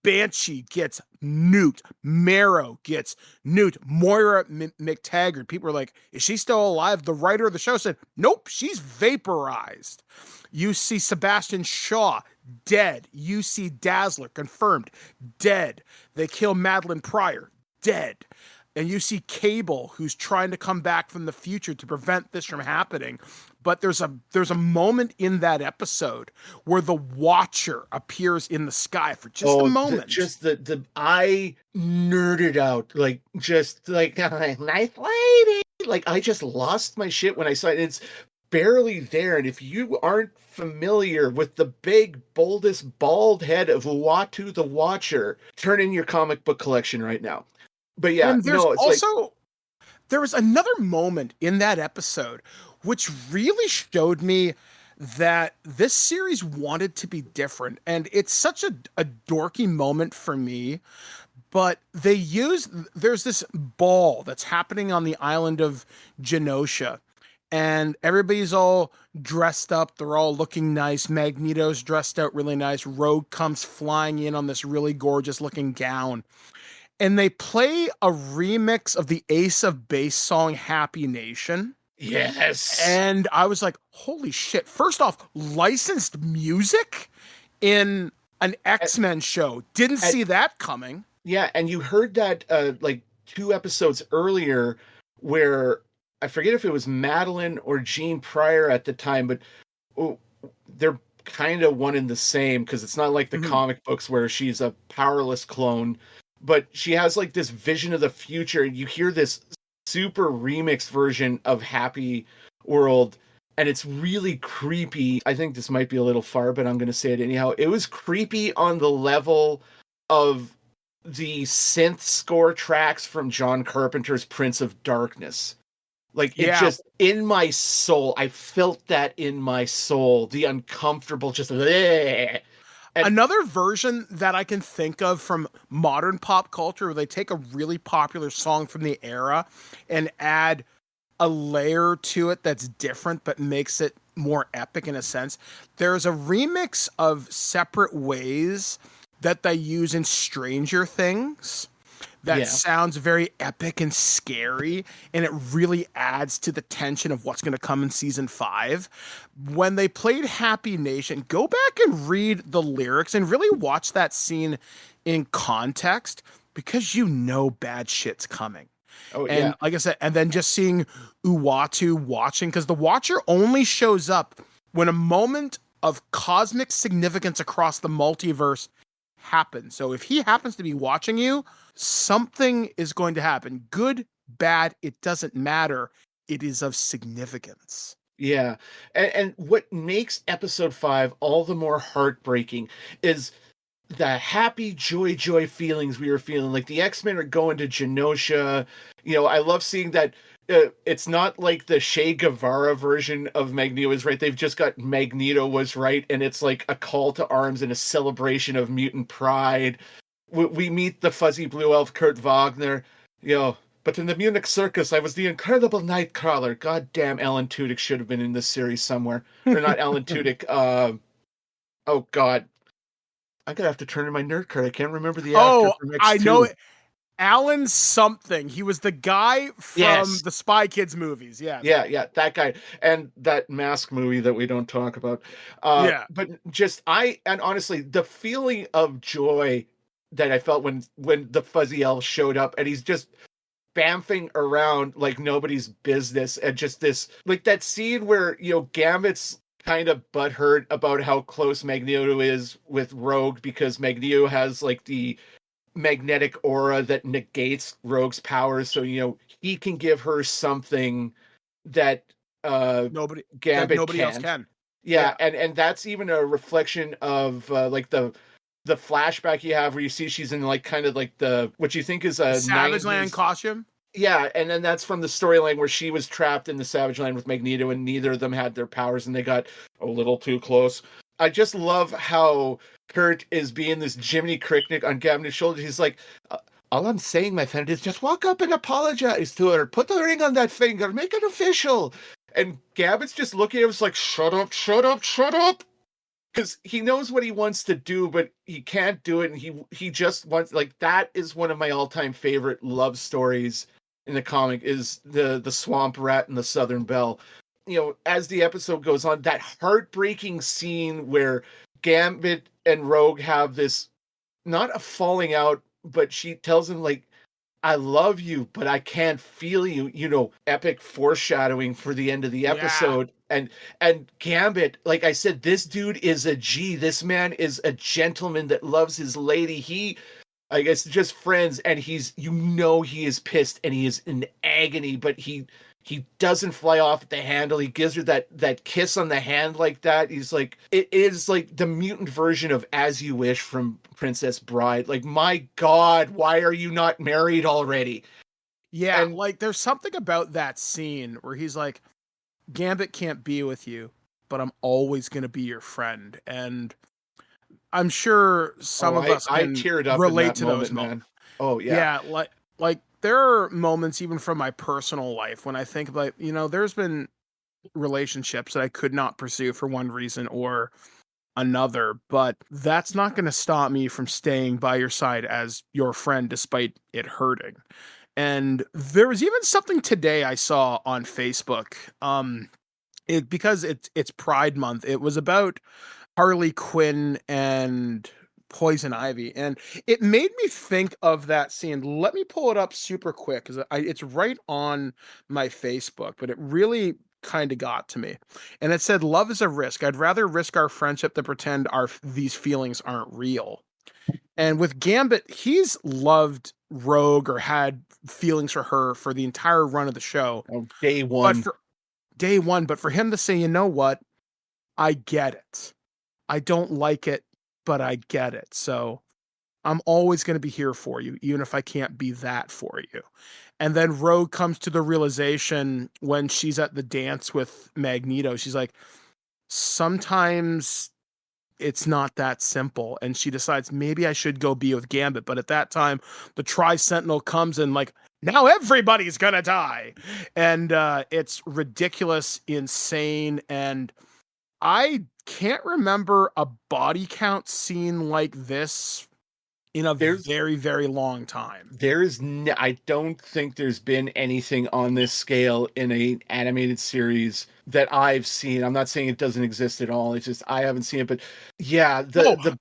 Banshee gets nuked, Marrow gets nuked, Moira McTaggart. People are like, "Is she still alive?" The writer of the show said, "Nope, she's vaporized." You see Sebastian Shaw dead. You see Dazzler confirmed dead. They kill Madeline Pryor dead. And you see Cable, who's trying to come back from the future to prevent this from happening. But there's a moment in that episode where the Watcher appears in the sky for just a moment. I nerded out, like, just like, nice lady. Like, I just lost my shit when I saw it. It's barely there. And if you aren't familiar with the big, boldest, bald head of Uatu the Watcher, turn in your comic book collection right now. But yeah, and there's also there was another moment in that episode which really showed me that this series wanted to be different. And it's such a dorky moment for me, but there's this ball that's happening on the island of Genosha, and everybody's all dressed up. They're all looking nice. Magneto's dressed out really nice. Rogue comes flying in on this really gorgeous looking gown. And they play a remix of the Ace of Base song Happy Nation. Yes. And I was like, holy shit. First off, licensed music in an X-Men show. Didn't see that coming. Yeah, and you heard that like 2 episodes earlier where I forget if it was Madeline or Jean Pryor at the time, but they're kind of one and the same because it's not like the comic books where she's a powerless clone. But she has like this vision of the future. You hear this super remixed version of Happy World, and it's really creepy. I think this might be a little far, but I'm going to say it anyhow. It was creepy on the level of the synth score tracks from John Carpenter's Prince of Darkness. Like, it just, in my soul, I felt that in my soul. The uncomfortable, just... Bleh. Another version that I can think of from modern pop culture where they take a really popular song from the era and add a layer to it that's different but makes it more epic in a sense. There's a remix of Separate Ways that they use in Stranger Things that sounds very epic and scary, and it really adds to the tension of what's going to come in season 5. When they played Happy Nation, go back and read the lyrics and really watch that scene in context because bad shit's coming. And like I said, and then just seeing Uatu watching, because the Watcher only shows up when a moment of cosmic significance across the multiverse happens. So if he happens to be watching you, something is going to happen. Good, bad, it doesn't matter. It is of significance. Yeah. And what makes episode 5 all the more heartbreaking is the happy joy feelings we were feeling. Like, the X-Men are going to Genosha. I love seeing that it's not like the Che Guevara version of Magneto is right. They've just got Magneto was right, and it's like a call to arms and a celebration of mutant pride. We meet the fuzzy blue elf Kurt Wagner, but in the Munich circus, I was the incredible Nightcrawler. God damn, Alan Tudyk should have been in this series somewhere. Or not Alan Tudyk, Oh God, I'm gonna have to turn in my nerd card. I can't remember the actor from X2. I know it. Alan something. He was the guy from Yes. the Spy Kids movies. Yeah. Yeah, that guy. And that Mask movie that we don't talk about. Yeah. But just and honestly, the feeling of joy that I felt when the fuzzy elf showed up and he's just bamfing around like nobody's business, and just this, like that scene where, Gambit's kind of butthurt about how close Magneto is with Rogue because Magneto has like the magnetic aura that negates Rogue's powers, so he can give her something that nobody else can. Yeah, and that's even a reflection of like the flashback you have where you see she's in like kind of like the what you think is a Savage 90s... Land costume. Yeah, and then that's from the storyline where she was trapped in the Savage Land with Magneto, and neither of them had their powers, and they got a little too close. I just love how Kurt is being this Jiminy Cricknick on Gavin's shoulder. He's like, all I'm saying, my friend, is just walk up and apologize to her. Put the ring on that finger. Make it official. And Gabbitt's just looking at him, like, shut up, shut up, shut up. Because he knows what he wants to do, but he can't do it. And he just wants, like, that is one of my all-time favorite love stories in the comic, is the Swamp Rat and the Southern Belle. As the episode goes on, that heartbreaking scene where Gambit and Rogue have this, not a falling out, but she tells him, like, I love you, but I can't feel you, epic foreshadowing for the end of the episode. Yeah. And Gambit, like I said, this dude is a G. This man is a gentleman that loves his lady. I guess just friends, and he is pissed and he is in agony, but he doesn't fly off at the handle. He gives her that kiss on the hand like that. He's like, it is like the mutant version of As You Wish from Princess Bride. Like, my God, why are you not married already? Yeah, and like there's something about that scene where he's like, Gambit can't be with you, but I'm always going to be your friend. And I'm sure some of us can teared up relate in that to moment, those moments. Oh, yeah. Yeah, like there are moments even from my personal life when I think about, there's been relationships that I could not pursue for one reason or another, but that's not going to stop me from staying by your side as your friend despite it hurting. And there was even something today I saw on Facebook. Because it's Pride Month. It was about Harley Quinn and Poison Ivy, and it made me think of that scene. Let me pull it up super quick because it's right on my Facebook, but it really kind of got to me. And it said, "Love is a risk. I'd rather risk our friendship than pretend these feelings aren't real." And with Gambit, he's loved Rogue or had feelings for her for the entire run of the show. Day one. But for him to say, you know what? I get it. I don't like it, but I get it. So I'm always going to be here for you, even if I can't be that for you. And then Rogue comes to the realization when she's at the dance with Magneto. She's like, sometimes it's not that simple. And she decides maybe I should go be with Gambit. But at that time, the Tri-Sentinel comes and like, now everybody's going to die. And it's ridiculous, insane. And I can't remember a body count scene like this in a very, very long time. I don't think there's been anything on this scale in an animated series that I've seen. I'm not saying it doesn't exist at all. It's just I haven't seen it. But yeah,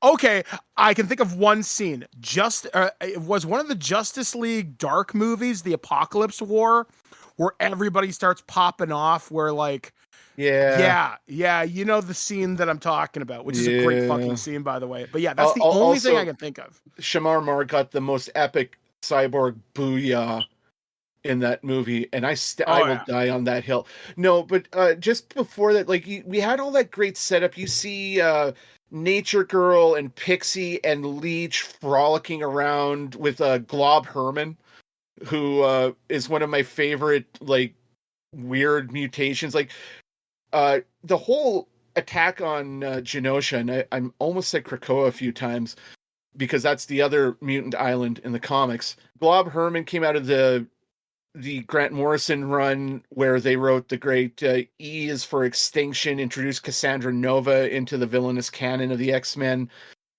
okay, I can think of one scene. It was one of the Justice League Dark movies, the Apocalypse War, where everybody starts popping off. Where like. Yeah. You know the scene that I'm talking about, which is a great fucking scene, by the way. But yeah, that's the only thing I can think of. Shamar Mar got the most epic cyborg booyah in that movie, and I will die on that hill. No, but just before that, like we had all that great setup. You see Nature Girl and Pixie and Leech frolicking around with Glob Herman, who is one of my favorite like weird mutations. Like the whole attack on Genosha, and I almost said Krakoa a few times because that's the other mutant island in the comics. Glob Herman came out of the the Grant Morrison run where they wrote the great E is for Extinction, introduced Cassandra Nova into the villainous canon of the X-Men.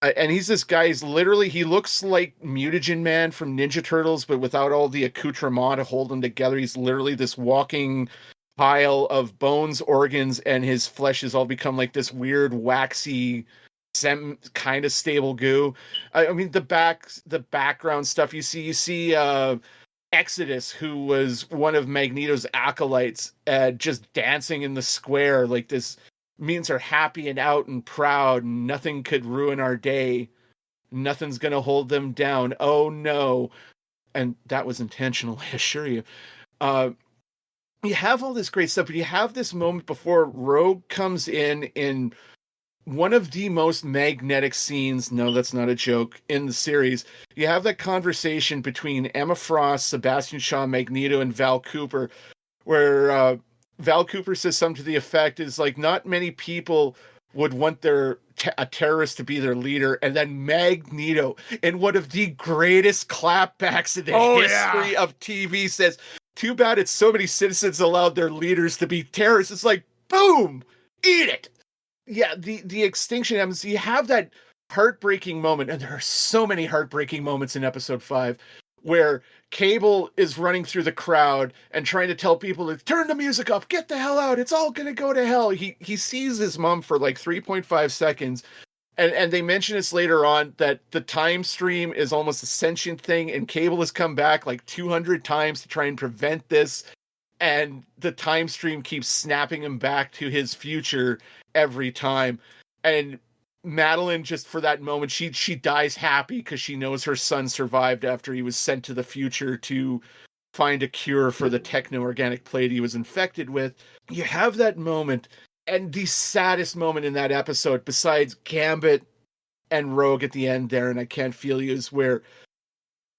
And he's this guy, he looks like Mutagen Man from Ninja Turtles, but without all the accoutrement to hold him together. He's literally this walking pile of bones, organs, and his flesh has all become like this weird, waxy, kind of stable goo. I mean, the background stuff you see Exodus, who was one of Magneto's acolytes, just dancing in the square like this. Means are happy and out and proud. Nothing could ruin our day. Nothing's going to hold them down. Oh, no. And that was intentional, I assure you. You have all this great stuff, but you have this moment before Rogue comes in one of the most magnetic scenes. No, that's not a joke. In the series, you have that conversation between Emma Frost, Sebastian Shaw, Magneto, and Val Cooper, where Val Cooper says something to the effect is like, not many people would want a terrorist to be their leader. And then Magneto, in one of the greatest clapbacks in the history of TV, says, too bad it's so many citizens allowed their leaders to be terrorists. It's like, boom, eat it. Yeah, the extinction happens. You have that heartbreaking moment, and there are so many heartbreaking moments in episode 5, where Cable is running through the crowd and trying to tell people to turn the music off, get the hell out, it's all gonna go to hell. He sees his mom for like 3.5 seconds, and they mention this later on, that the time stream is almost a sentient thing, and Cable has come back like 200 times to try and prevent this, and the time stream keeps snapping him back to his future every time. And Madeline, just for that moment, she dies happy because she knows her son survived after he was sent to the future to find a cure for the techno-organic plague he was infected with. You have that moment, and the saddest moment in that episode, besides Gambit and Rogue at the end there, and I Can't Feel You, is where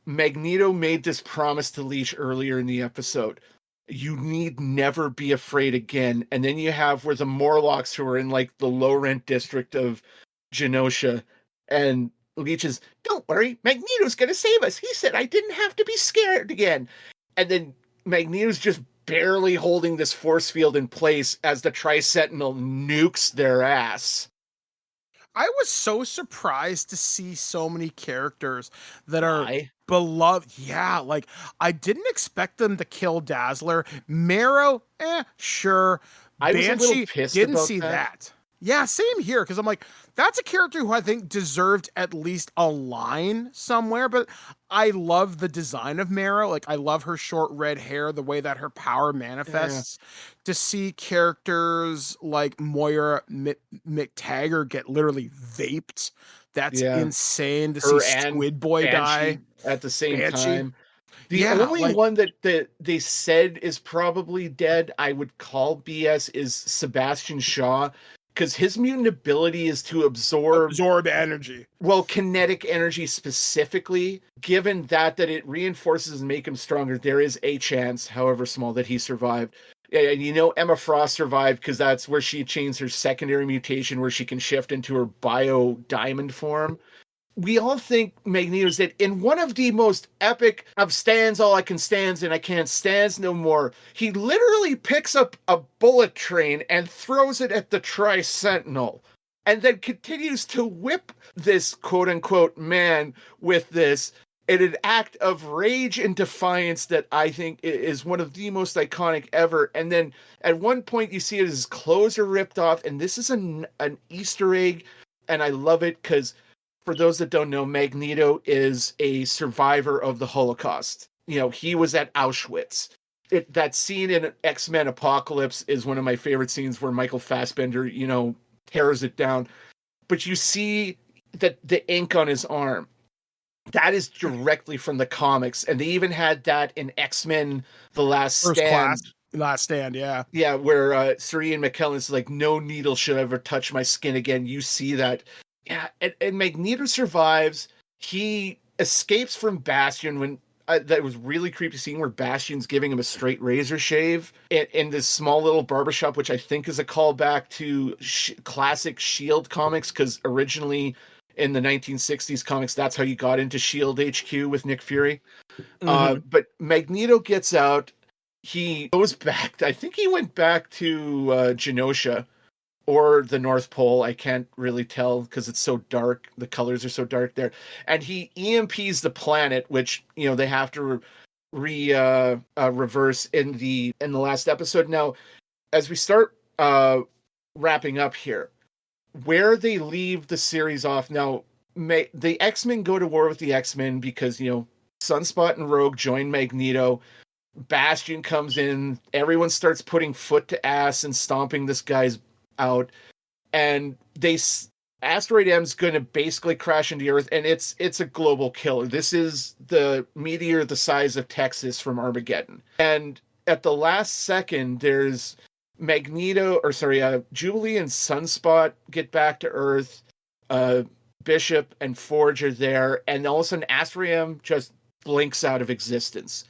Magneto made this promise to Leech earlier in the episode. You need never be afraid again. And then you have where the Morlocks, who are in like the low-rent district of Genosha, and Leech is, don't worry, Magneto's gonna save us. He said I didn't have to be scared again. And then Magneto's just barely holding this force field in place as the Tri-Sentinel nukes their ass. I was so surprised to see so many characters that are beloved. Yeah, like I didn't expect them to kill Dazzler. Marrow, sure. I was Banshee, a little pissed didn't about see that. Yeah, same here, because I'm like, that's a character who I think deserved at least a line somewhere, but I love the design of Marrow. Like, I love her short red hair, the way that her power manifests. Yeah. To see characters like Moira McTaggart get literally vaped, that's insane. To see Squid Boy die at the same time. The only one that they said is probably dead, I would call BS, is Sebastian Shaw, because his mutant ability is to absorb energy. Well, kinetic energy specifically. Given that it reinforces and make him stronger, there is a chance, however small, that he survived. And you know Emma Frost survived because that's where she achieved her secondary mutation, where she can shift into her bio diamond form. We all think Magneto's dead. In one of the most epic of stands all I can stands and I can't stands no more, he literally picks up a bullet train and throws it at the Tri-Sentinel, and then continues to whip this quote-unquote man with this in an act of rage and defiance that I think is one of the most iconic ever. And then at one point you see his clothes are ripped off, and this is an Easter egg, and I love it because, for those that don't know, Magneto is a survivor of the Holocaust. You know, he was at Auschwitz. That scene in X-Men Apocalypse is one of my favorite scenes, where Michael Fassbender, tears it down. But you see that the ink on his arm, that is directly from the comics. And they even had that in X-Men The Last Stand. Last Stand, yeah. Yeah, where Sir Ian McKellen's like, no needle should ever touch my skin again. You see that. Yeah, and Magneto survives. He escapes from Bastion when that was really creepy scene where Bastion's giving him a straight razor shave in this small little barbershop, which I think is a callback to classic S.H.I.E.L.D. comics, because originally in the 1960s comics, that's how you got into Shield HQ with Nick Fury. But Magneto gets out. He goes back. I think he went back to Genosha or the North Pole. I can't really tell because it's so dark. The colors are so dark there. And he EMPs the planet, which, you know, they have to reverse in the last episode. Now, as we start wrapping up here, where they leave the series off now, the X-Men go to war with the X-Men because, you know, Sunspot and Rogue join Magneto. Bastion comes in. Everyone starts putting foot to ass and stomping this guy's out. And Asteroid M's going to basically crash into Earth, and it's a global killer. This is the meteor the size of Texas from Armageddon. And at the last second, there's Jubilee and Sunspot get back to Earth. Bishop and Forge are there, and all of a sudden Asteroid M just blinks out of existence.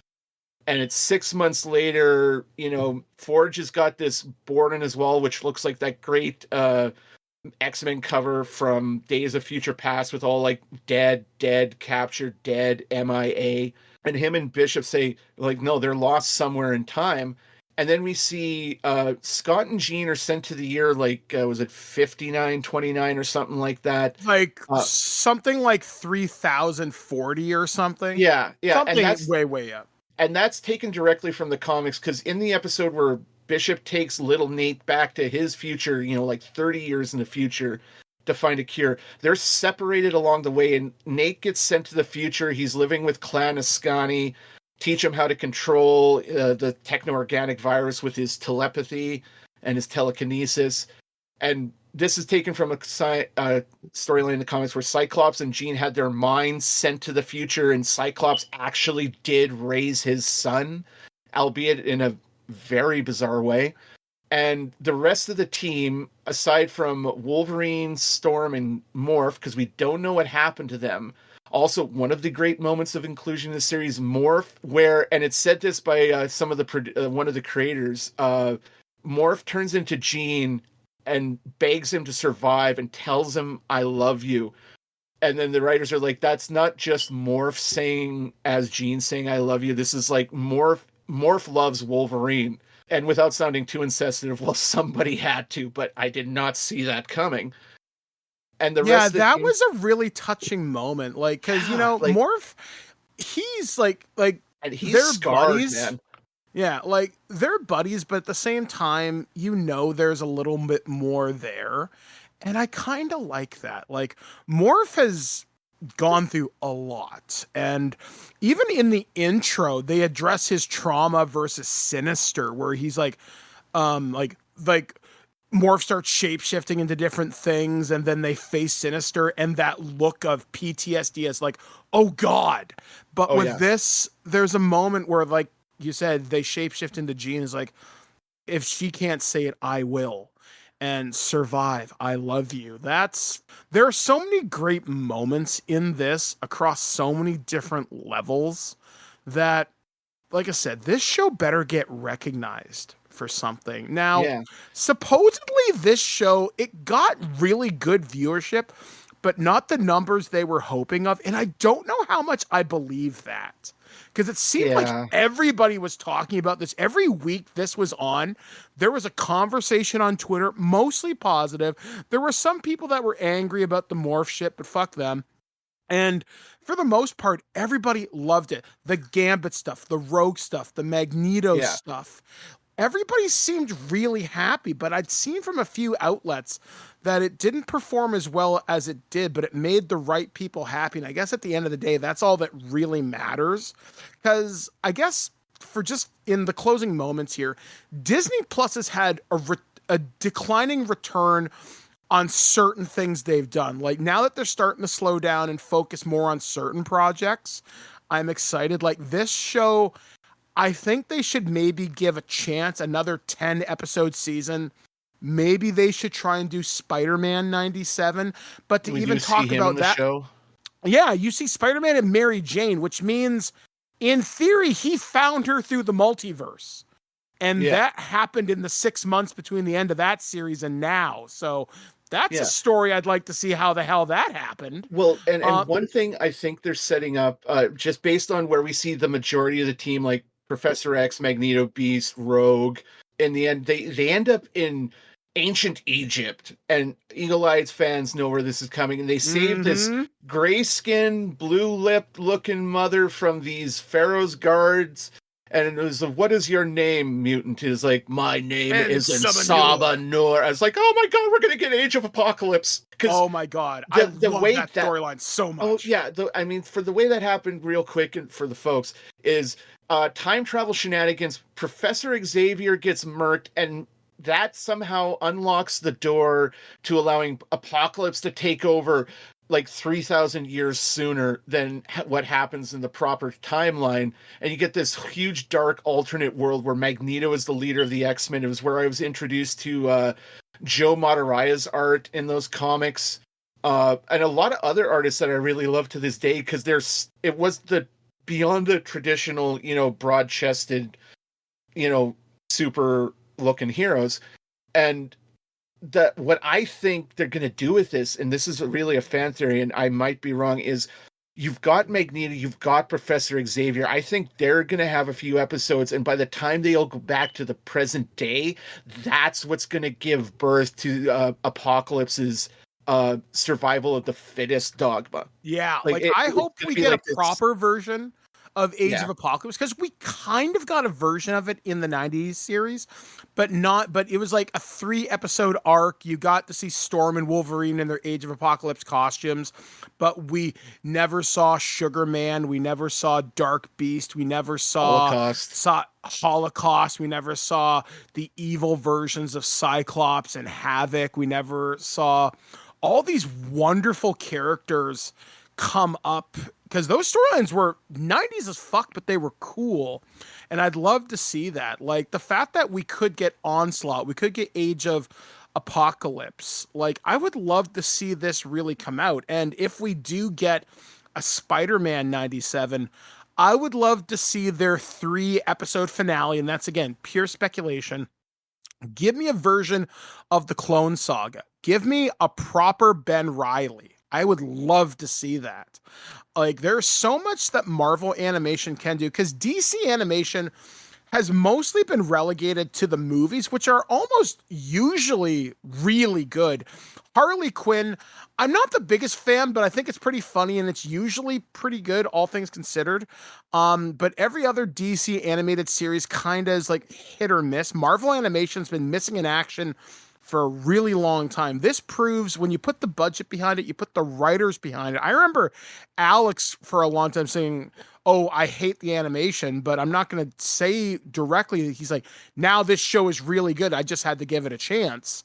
And it's 6 months later, you know, Forge has got this board on his wall, which looks like that great X-Men cover from Days of Future Past with all like dead, captured, dead, MIA. And him and Bishop say, like, no, they're lost somewhere in time. And then we see Scott and Jean are sent to the year, like, was it 5929 or something like that? Like something like 3040 or something. Yeah. Something and that's way up. And that's taken directly from the comics, because in the episode where Bishop takes little Nate back to his future, you know, like 30 years in the future to find a cure, they're separated along the way, and Nate gets sent to the future. He's living with Clan Ascani, teach him how to control the techno-organic virus with his telepathy and his telekinesis. And this is taken from a storyline in the comics where Cyclops and Jean had their minds sent to the future, and Cyclops actually did raise his son, albeit in a very bizarre way. And the rest of the team, aside from Wolverine, Storm, and Morph, because we don't know what happened to them. Also, one of the great moments of inclusion in the series, Morph, where, and it's said this by some of the one of the creators, Morph turns into Jean and begs him to survive and tells him, "I love you." And then the writers are like, that's not just Morph saying, as Jean saying, "I love you." This is like Morph loves Wolverine. And without sounding too insensitive, well, somebody had to, but I did not see that coming. And the rest of the team, was a really touching moment. Like, because, you know, like, Morph, he's like, and he's they're scarred, buddies. Man. Yeah, like, they're buddies, but at the same time, you know, there's a little bit more there. And I kind of like that. Like, Morph has gone through a lot. And even in the intro, they address his trauma versus Sinister, where he's like Morph starts shape-shifting into different things, and then they face Sinister, and that look of PTSD as like, oh God. But this, there's a moment where, like you said, they shape-shift into Jean, is like, if she can't say it, I will. And survive, I love you. There are so many great moments in this across so many different levels that, like I said, this show better get recognized for something. Now, supposedly this show, it got really good viewership, but not the numbers they were hoping of. And I don't know how much I believe that. Because it seemed like everybody was talking about this. Every week this was on, there was a conversation on Twitter, mostly positive. There were some people that were angry about the Morph shit, but fuck them. And for the most part, everybody loved it. The Gambit stuff, the Rogue stuff, the Magneto stuff. Everybody seemed really happy, but I'd seen from a few outlets that it didn't perform as well as it did, but it made the right people happy. And I guess at the end of the day, that's all that really matters. Because I guess for just in the closing moments here, Disney Plus has had a declining return on certain things they've done. Like, now that they're starting to slow down and focus more on certain projects, I'm excited. Like, this show, I think they should maybe give a chance, another 10 episode season. Maybe they should try and do Spider-Man 97, but to even talk about that show? Yeah, you see Spider-Man and Mary Jane, which means in theory he found her through the multiverse. And that happened in the 6 months between the end of that series and now. So That's a story I'd like to see how the hell that happened. Well, and one thing I think they're setting up, just based on where we see the majority of the team, like Professor X, Magneto, Beast, Rogue, in the end, they end up in ancient Egypt, and Eagle-Eyed fans know where this is coming, and they save this gray-skinned, blue-lipped looking mother from these Pharaoh's guards. And it was, what is your name, mutant? Is like, my name is Saba Noor. I was like, oh my god, we're going to get Age of Apocalypse. Oh my god, I love that storyline so much. Oh yeah, I mean, for the way that happened real quick, and for the folks, is time travel shenanigans. Professor Xavier gets murked, and that somehow unlocks the door to allowing Apocalypse to take over like 3,000 years sooner than what happens in the proper timeline. And you get this huge dark alternate world where Magneto is the leader of the X-Men. It was where I was introduced to Joe Madaraya's art in those comics. And a lot of other artists that I really love to this day, because it was the beyond the traditional, broad-chested, super looking heroes. And what I think they're going to do with this, and this is really a fan theory, and I might be wrong, is you've got Magneto, you've got Professor Xavier. I think they're going to have a few episodes, and by the time they'll go back to the present day, that's what's going to give birth to Apocalypse's survival of the fittest dogma. Yeah, I hope we get a proper version of Age of Apocalypse, because we kind of got a version of it in the 90s series, but it was like a 3-episode arc. You got to see Storm and Wolverine in their Age of Apocalypse costumes, but we never saw Sugar Man, we never saw Dark Beast, we never saw Holocaust, we never saw the evil versions of Cyclops and Havoc, we never saw all these wonderful characters come up, because those storylines were 90s as fuck, but they were cool. And I'd love to see that. Like, the fact that we could get Onslaught, we could get Age of Apocalypse. Like, I would love to see this really come out. And if we do get a Spider-Man 97, I would love to see their 3-episode finale. And that's, again, pure speculation. Give me a version of the Clone Saga. Give me a proper Ben Reilly. I would love to see that. Like, there's so much that Marvel Animation can do, because DC Animation has mostly been relegated to the movies, which are almost usually really good. Harley Quinn, I'm not the biggest fan, but I think it's pretty funny, and it's usually pretty good, all things considered. But every other DC animated series kind of is like hit or miss. Marvel Animation's been missing in action for a really long time. This proves when you put the budget behind it, you put the writers behind it. I remember Alex for a long time saying, oh, I hate the animation, but I'm not going to say directly. He's like, now this show is really good. I just had to give it a chance.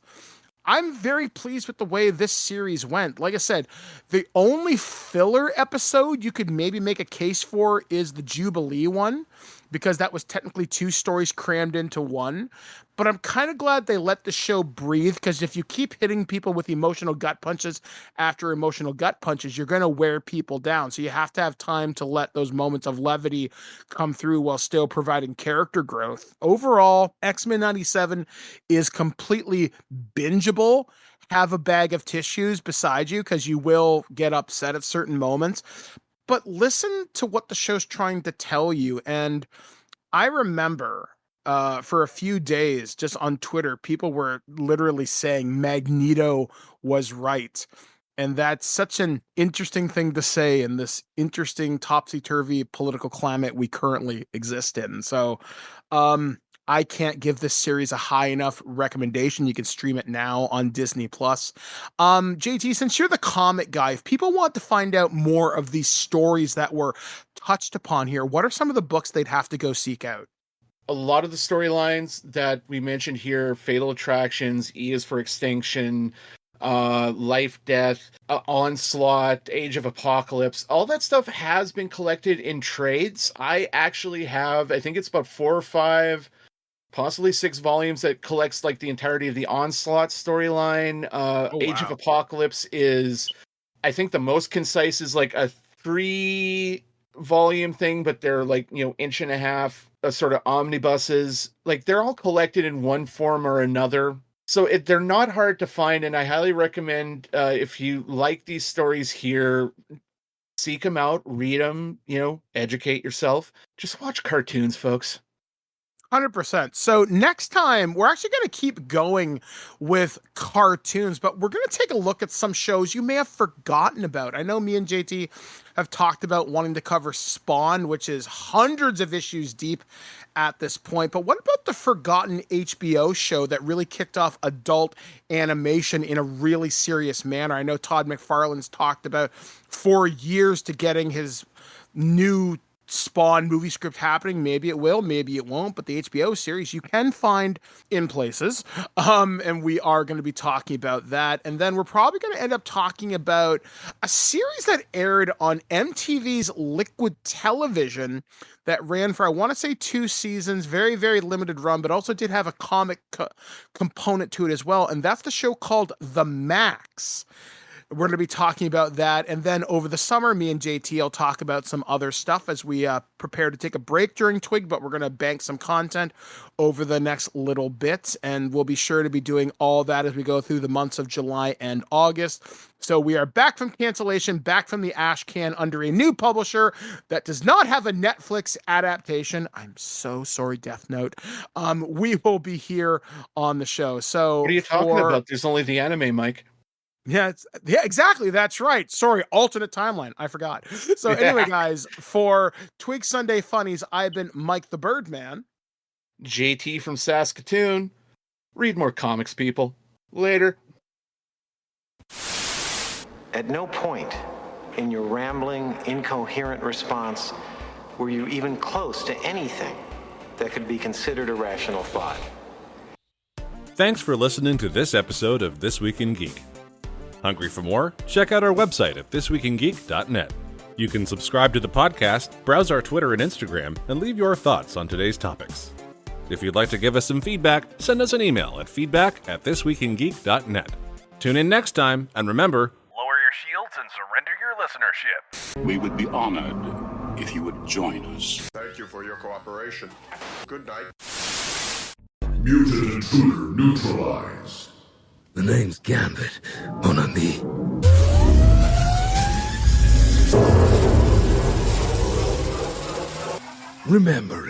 I'm very pleased with the way this series went. Like I said, the only filler episode you could maybe make a case for is the Jubilee one, because that was technically 2 stories crammed into one. But I'm kind of glad they let the show breathe, because if you keep hitting people with emotional gut punches after emotional gut punches, you're going to wear people down. So you have to have time to let those moments of levity come through while still providing character growth. Overall, X-Men 97 is completely bingeable. Have a bag of tissues beside you, because you will get upset at certain moments. But listen to what the show's trying to tell you. And I remember for a few days just on Twitter, people were literally saying Magneto was right. And that's such an interesting thing to say in this interesting topsy-turvy political climate we currently exist in. So I can't give this series a high enough recommendation. You can stream it now on Disney+. JT, since you're the comic guy, if people want to find out more of these stories that were touched upon here, what are some of the books they'd have to go seek out? A lot of the storylines that we mentioned here, Fatal Attractions, E is for Extinction, Life, Death, Onslaught, Age of Apocalypse, all that stuff has been collected in trades. I actually have, I think it's about 4 or 5, possibly 6 volumes that collects like the entirety of the Onslaught storyline. Age of Apocalypse is, I think the most concise is like a 3-volume thing, but they're like, 1.5 inch sort of omnibuses. Like, they're all collected in one form or another. So they're not hard to find, and I highly recommend if you like these stories here, seek them out, read them, educate yourself. Just watch cartoons, folks. 100%. So next time, we're actually going to keep going with cartoons, but we're going to take a look at some shows you may have forgotten about. I know me and JT have talked about wanting to cover Spawn, which is hundreds of issues deep at this point. But what about the forgotten HBO show that really kicked off adult animation in a really serious manner? I know Todd McFarlane's talked about for years to getting his new Spawn movie script happening. Maybe it will, maybe it won't, but the HBO series you can find in places. And we are going to be talking about that. And then we're probably going to end up talking about a series that aired on MTV's Liquid Television that ran for, I want to say, 2 seasons, very, very limited run, but also did have a comic component to it as well. And that's the show called The Max. We're going to be talking about that. And then over the summer, me and JT will talk about some other stuff as we prepare to take a break during TWIG, but we're going to bank some content over the next little bit. And we'll be sure to be doing all that as we go through the months of July and August. So we are back from cancellation, back from the ash can under a new publisher that does not have a Netflix adaptation. I'm so sorry, Death Note. We will be here on the show. So what are you talking about? There's only the anime, Mike. Yeah, exactly. That's right. Sorry, alternate timeline. I forgot. So anyway, guys, for TWIG Sunday Funnies, I've been Mike the Birdman. JT from Saskatoon. Read more comics, people. Later. At no point in your rambling, incoherent response were you even close to anything that could be considered a rational thought. Thanks for listening to this episode of This Week in Geek. Hungry for more? Check out our website at ThisWeekInGeek.net. You can subscribe to the podcast, browse our Twitter and Instagram, and leave your thoughts on today's topics. If you'd like to give us some feedback, send us an email at feedback@ThisWeekInGeek.net. Tune in next time, and remember, lower your shields and surrender your listenership. We would be honored if you would join us. Thank you for your cooperation. Good night. Mutant intruder neutralized. The name's Gambit, mon ami. Remember